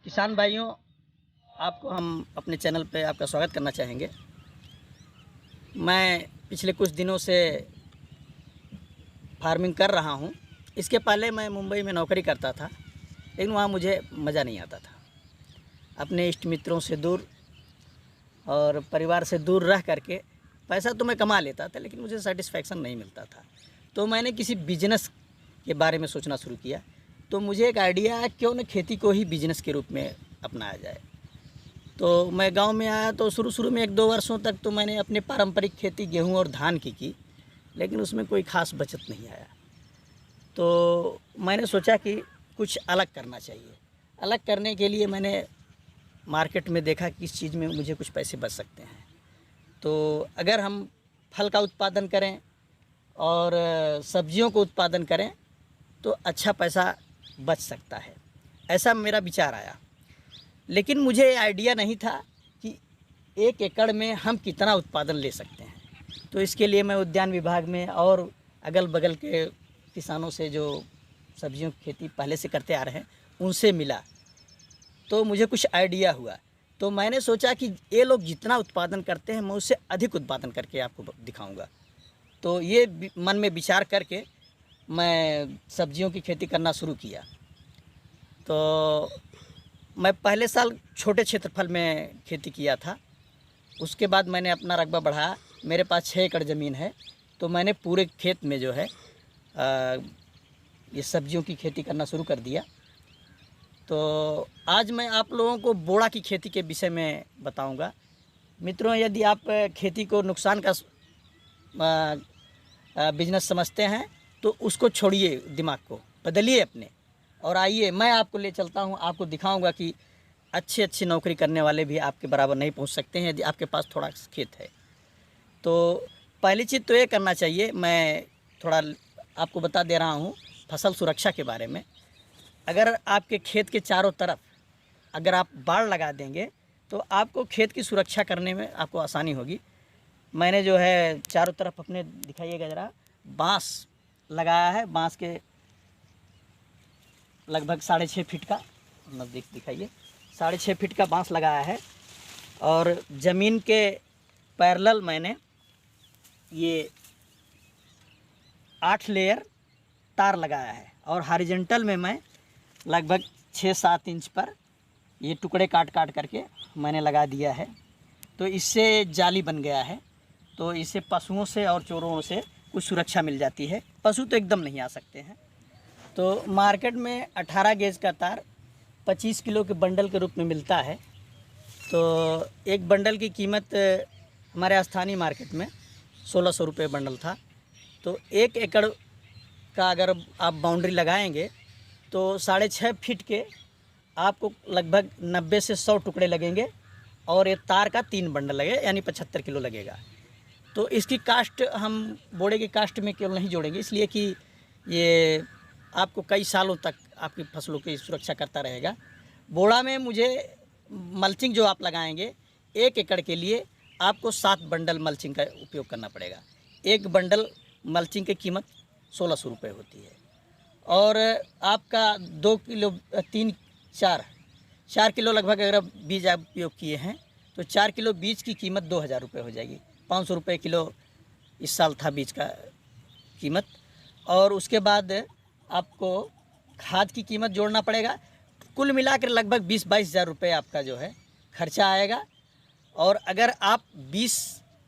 किसान भाइयों, आपको हम अपने चैनल पे आपका स्वागत करना चाहेंगे। मैं पिछले कुछ दिनों से फार्मिंग कर रहा हूँ। इसके पहले मैं मुंबई में नौकरी करता था, लेकिन वहाँ मुझे मज़ा नहीं आता था। अपने इष्ट मित्रों से दूर और परिवार से दूर रह करके पैसा तो मैं कमा लेता था, लेकिन मुझे सेटिस्फैक्शन नहीं मिलता था। तो मैंने किसी बिजनेस के बारे में सोचना शुरू किया। तो मुझे एक आइडिया आया, क्यों न खेती को ही बिजनेस के रूप में अपनाया जाए। तो मैं गांव में आया तो शुरू में 1-2 वर्षों तक तो मैंने अपनी पारंपरिक खेती गेहूं और धान की, लेकिन उसमें कोई ख़ास बचत नहीं आया। तो मैंने सोचा कि कुछ अलग करना चाहिए। अलग करने के लिए मैंने मार्केट में देखा कि इस चीज़ में मुझे कुछ पैसे बच सकते हैं। तो अगर हम फल का उत्पादन करें और सब्जियों को उत्पादन करें तो अच्छा पैसा बच सकता है, ऐसा मेरा विचार आया। लेकिन मुझे आइडिया नहीं था कि 1 एकड़ में हम कितना उत्पादन ले सकते हैं। तो इसके लिए मैं उद्यान विभाग में और अगल बगल के किसानों से जो सब्जियों की खेती पहले से करते आ रहे हैं उनसे मिला, तो मुझे कुछ आइडिया हुआ। तो मैंने सोचा कि ये लोग जितना उत्पादन करते हैं मैं उससे अधिक उत्पादन करके आपको दिखाऊंगा। तो ये मन में विचार करके मैं सब्जियों की खेती करना शुरू किया। तो मैं पहले साल छोटे क्षेत्रफल में खेती किया था। उसके बाद मैंने अपना रकबा बढ़ाया। मेरे पास 6 एकड़ ज़मीन है, तो मैंने पूरे खेत में जो है ये सब्जियों की खेती करना शुरू कर दिया। तो आज मैं आप लोगों को बोड़ा की खेती के विषय में बताऊंगा। मित्रों, यदि आप खेती को नुकसान का बिजनेस समझते हैं तो उसको छोड़िए, दिमाग को बदलिए अपने, और आइए मैं आपको ले चलता हूं। आपको दिखाऊंगा कि अच्छी नौकरी करने वाले भी आपके बराबर नहीं पहुंच सकते हैं यदि आपके पास थोड़ा खेत है। तो पहली चीज़ तो ये करना चाहिए, मैं थोड़ा आपको बता दे रहा हूं फसल सुरक्षा के बारे में। अगर आपके खेत के चारों तरफ अगर आप बाड़ लगा देंगे तो आपको खेत की सुरक्षा करने में आपको आसानी होगी। मैंने जो है चारों तरफ अपने, दिखाइएगा ज़रा, बांस लगाया है। बांस के लगभग 6.5 फीट का, नज़दीक दिखाइए, 6.5 फीट का बांस लगाया है। और ज़मीन के पैरेलल मैंने ये 8 लेयर तार लगाया है, और हॉरिजॉन्टल में मैं लगभग 6-7 इंच पर ये टुकड़े काट करके मैंने लगा दिया है। तो इससे जाली बन गया है, तो इससे पशुओं से और चोरों से कुछ सुरक्षा मिल जाती है। पशु तो एकदम नहीं आ सकते हैं। तो मार्केट में 18 गेज का तार 25 किलो के बंडल के रूप में मिलता है। तो एक बंडल की कीमत हमारे स्थानीय मार्केट में 1600 रुपये बंडल था। तो 1 एकड़ का अगर आप बाउंड्री लगाएंगे तो 6.5 फीट के आपको लगभग 90 से 100 टुकड़े लगेंगे, और ये तार का 3 बंडल लगेगा, यानी 75 किलो लगेगा। तो इसकी कास्ट हम बोड़े की कास्ट में केवल नहीं जोड़ेंगे, इसलिए कि ये आपको कई सालों तक आपकी फसलों की सुरक्षा करता रहेगा। बोड़ा में मुझे मल्चिंग जो आप लगाएंगे 1 एकड़ के लिए आपको 7 बंडल मल्चिंग का उपयोग करना पड़ेगा। एक बंडल मल्चिंग की कीमत 1600 रुपये होती है। और आपका 2 किलो 4 किलो लगभग अगर बीज आप उपयोग किए हैं तो 4 किलो बीज की कीमत 2000 रुपये हो जाएगी। 500 रुपये किलो इस साल था बीज का कीमत। और उसके बाद आपको खाद की कीमत जोड़ना पड़ेगा। कुल मिलाकर लगभग 20-22 हज़ार रुपये आपका जो है खर्चा आएगा। और अगर आप 20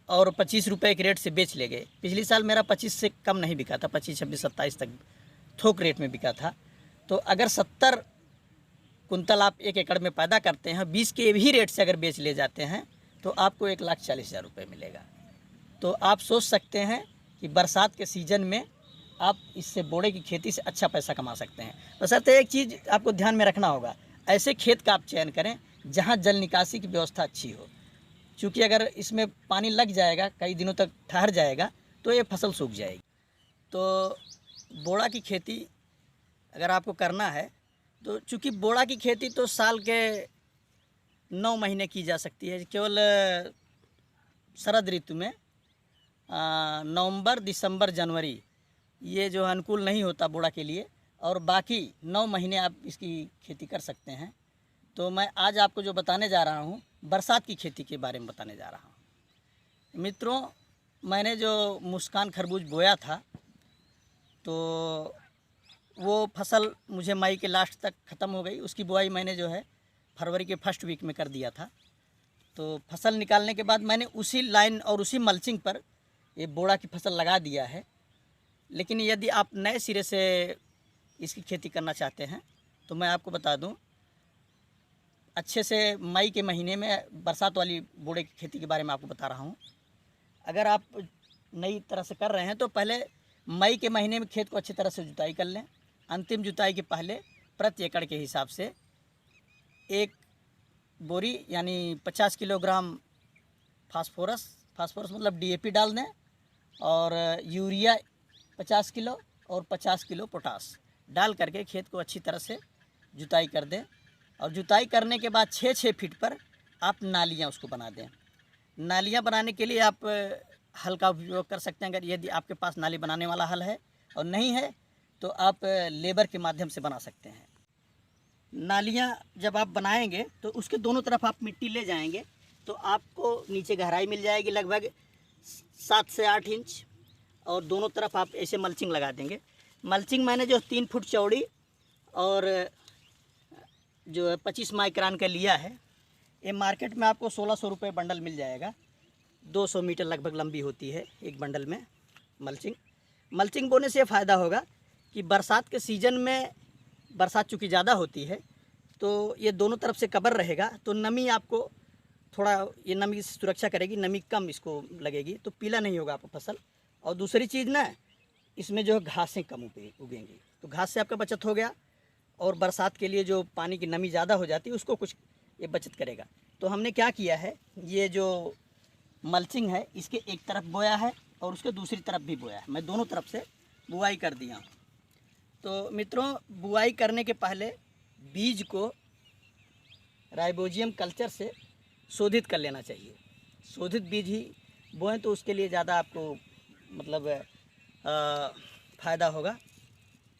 और 25 रुपये के रेट से बेच ले गए, पिछली साल मेरा 25 से कम नहीं बिका था, 25, 26, 27 तक थोक रेट में बिका था। तो अगर 70 कुंतल आप 1 एकड़ में पैदा करते हैं, 20 के भी रेट से अगर बेच ले जाते हैं तो आपको 1,40,000 रुपये मिलेगा। तो आप सोच सकते हैं कि बरसात के सीज़न में आप इससे बोड़े की खेती से अच्छा पैसा कमा सकते हैं। बशर्ते एक चीज़ आपको ध्यान में रखना होगा, ऐसे खेत का आप चयन करें जहां जल निकासी की व्यवस्था अच्छी हो। क्योंकि अगर इसमें पानी लग जाएगा, कई दिनों तक ठहर जाएगा, तो ये फसल सूख जाएगी। तो बोड़ा की खेती अगर आपको करना है तो चूँकि बोड़ा की खेती तो साल के 9 महीने की जा सकती है। केवल शरद ऋतु में नवंबर, दिसंबर, जनवरी ये जो अनुकूल नहीं होता बोड़ा के लिए, और बाकी 9 महीने आप इसकी खेती कर सकते हैं। तो मैं आज आपको जो बताने जा रहा हूँ बरसात की खेती के बारे में बताने जा रहा हूँ। मित्रों, मैंने जो मुस्कान खरबूज बोया था तो वो फसल मुझे मई के लास्ट तक ख़त्म हो गई। उसकी बुआई मैंने जो है फरवरी के फर्स्ट वीक में कर दिया था। तो फसल निकालने के बाद मैंने उसी लाइन और उसी मल्चिंग पर ये बोड़ा की फसल लगा दिया है। लेकिन यदि आप नए सिरे से इसकी खेती करना चाहते हैं तो मैं आपको बता दूं, अच्छे से मई के महीने में बरसात वाली बोड़े की खेती के बारे में आपको बता रहा हूं। अगर आप नई तरह से कर रहे हैं तो पहले मई के महीने में खेत को अच्छी तरह से जुताई कर लें। अंतिम जुताई के पहले प्रति एकड़ के हिसाब से एक बोरी यानी 50 किलोग्राम फास्फोरस मतलब डीएपी डाल दें, और यूरिया 50 किलो और 50 किलो पोटास डाल करके खेत को अच्छी तरह से जुताई कर दें। और जुताई करने के बाद 6-6 फीट पर आप नालियाँ उसको बना दें। नालियाँ बनाने के लिए आप हल का उपयोग कर सकते हैं। अगर यदि आपके पास नाली बनाने वाला हल है और नहीं है तो आप लेबर के माध्यम से बना सकते हैं। नालियाँ जब आप बनाएंगे तो उसके दोनों तरफ आप मिट्टी ले जाएंगे तो आपको नीचे गहराई मिल जाएगी लगभग 7 से 8 इंच, और दोनों तरफ आप ऐसे मल्चिंग लगा देंगे। मल्चिंग मैंने जो 3 फुट चौड़ी और जो है 25 माइक्रोन का लिया है। ये मार्केट में आपको 1600 रुपये बंडल मिल जाएगा। 200 मीटर लगभग लंबी होती है एक बंडल में मल्चिंग बोने से फ़ायदा होगा कि बरसात के सीज़न में बरसात चूँकि ज़्यादा होती है तो ये दोनों तरफ से कवर रहेगा, तो नमी आपको थोड़ा ये नमी से सुरक्षा करेगी, नमी कम इसको लगेगी तो पीला नहीं होगा आपका फसल। और दूसरी चीज़ ना, इसमें जो है घासें कम उगेंगी तो घास से आपका बचत हो गया, और बरसात के लिए जो पानी की नमी ज़्यादा हो जाती है उसको कुछ ये बचत करेगा। तो हमने क्या किया है, ये जो मल्चिंग है इसके एक तरफ बोया है और उसके दूसरी तरफ भी बोया है। मैं दोनों तरफ से बुआई कर दिया हूँ। तो मित्रों, बुआई करने के पहले बीज को राइबोजियम कल्चर से शोधित कर लेना चाहिए। शोधित बीज ही बोएं तो उसके लिए ज़्यादा आपको मतलब फ़ायदा होगा।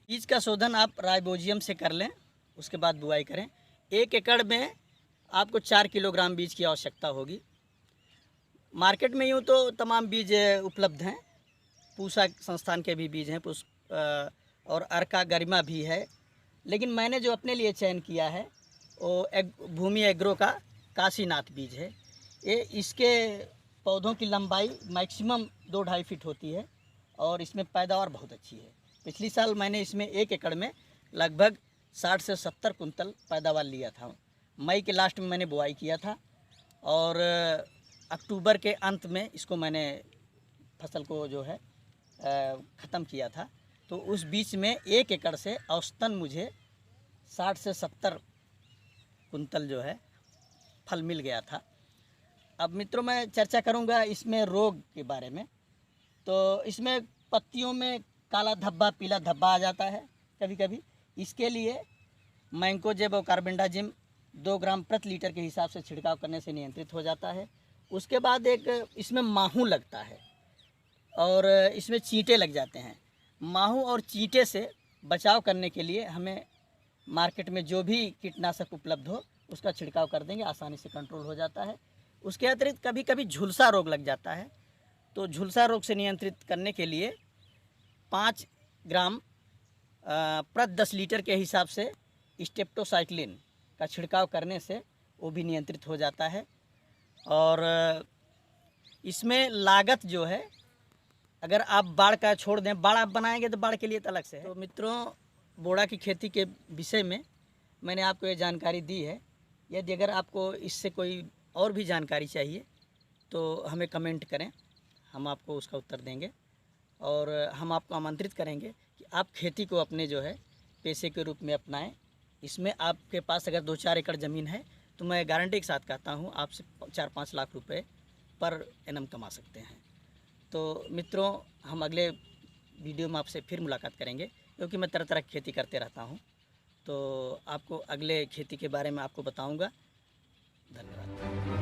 बीज का शोधन आप राइबोजियम से कर लें, उसके बाद बुआई करें। 1 एकड़ में आपको 4 किलोग्राम बीज की आवश्यकता होगी। मार्केट में यूँ तो तमाम बीज उपलब्ध हैं, पूसा संस्थान के भी बीज हैं, और अर्का गरिमा भी है। लेकिन मैंने जो अपने लिए चयन किया है वो भूमि एग्रो का काशीनाथ बीज है। ये इसके पौधों की लंबाई मैक्सिमम 2-2.5 फीट होती है और इसमें पैदावार बहुत अच्छी है। पिछली साल मैंने इसमें 1 एकड़ में लगभग 60 से 70 कुंतल पैदावार लिया था। मई के लास्ट में मैंने बुआई किया था और अक्टूबर के अंत में इसको मैंने फसल को जो है ख़त्म किया था। तो उस बीच में 1 एकड़ से औसतन मुझे 60 से 70 कुंतल जो है फल मिल गया था। अब मित्रों, मैं चर्चा करूंगा इसमें रोग के बारे में। तो इसमें पत्तियों में काला धब्बा, पीला धब्बा आ जाता है कभी कभी। इसके लिए मैंकोजेब और कार्बेंडाजिम 2 ग्राम प्रति लीटर के हिसाब से छिड़काव करने से नियंत्रित हो जाता है। उसके बाद एक इसमें माहू लगता है और इसमें चींटे लग जाते हैं। माहू और चींटे से बचाव करने के लिए हमें मार्केट में जो भी कीटनाशक उपलब्ध हो उसका छिड़काव कर देंगे, आसानी से कंट्रोल हो जाता है। उसके अतिरिक्त कभी कभी झुलसा रोग लग जाता है, तो झुलसा रोग से नियंत्रित करने के लिए 5 ग्राम प्रति 10 लीटर के हिसाब से स्टेप्टोसाइक्लिन का छिड़काव करने से वो भी नियंत्रित हो जाता है। और इसमें लागत जो है, अगर आप बाड़ का छोड़ दें, बाड़ आप बनाएंगे तो बाड़ के लिए तो अलग से है। तो मित्रों, बोड़ा की खेती के विषय में मैंने आपको ये जानकारी दी है। यदि अगर आपको इससे कोई और भी जानकारी चाहिए तो हमें कमेंट करें, हम आपको उसका उत्तर देंगे। और हम आपको आमंत्रित करेंगे कि आप खेती को अपने जो है पेशे के रूप में अपनाएं। इसमें आपके पास अगर 2-4 एकड़ ज़मीन है तो मैं गारंटी के साथ कहता हूँ आपसे 4-5 लाख रुपए पर एनम कमा सकते हैं। तो मित्रों, हम अगले वीडियो में आपसे फिर मुलाकात करेंगे, क्योंकि मैं तरह तरह की खेती करते रहता हूँ। तो आपको अगले खेती के बारे में आपको बताऊँगा। धन्यवाद।